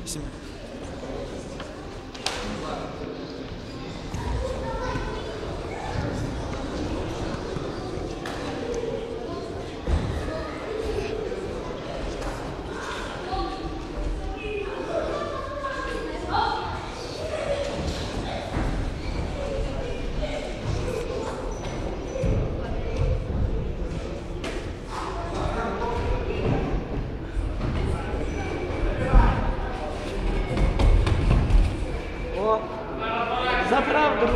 8. Заправ, друг.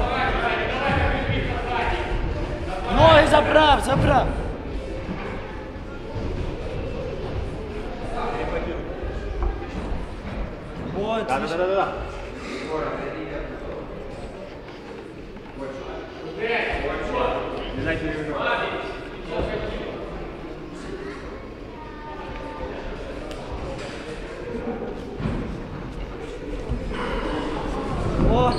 Ноги заправ, заправ. Вот. Да. О!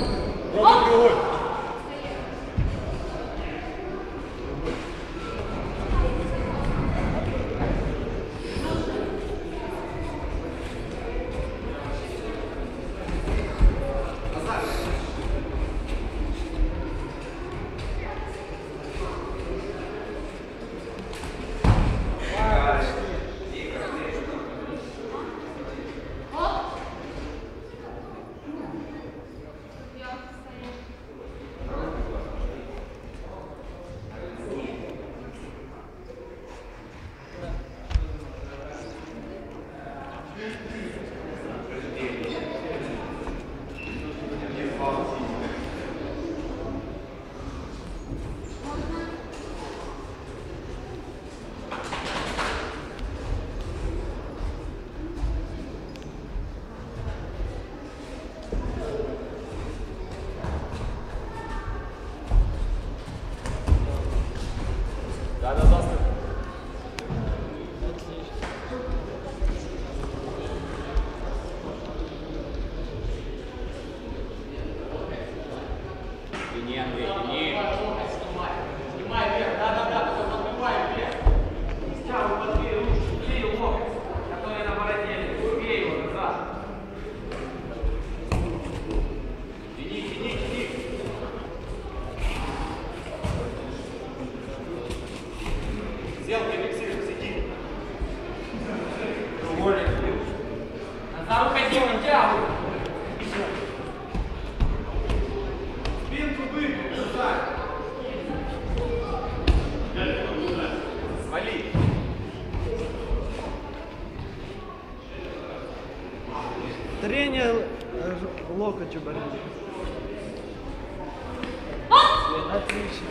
Снимай вверх, да, только подбивай вверх. Стягивай под две ручки, бей локоть, который на бороде, убей его назад. Иди. Сделай, фиксируй, сиди. Назад уходи, он тягивай. Спинку выгни, назад. Свали. Тренер локоть у бороды. Отлично.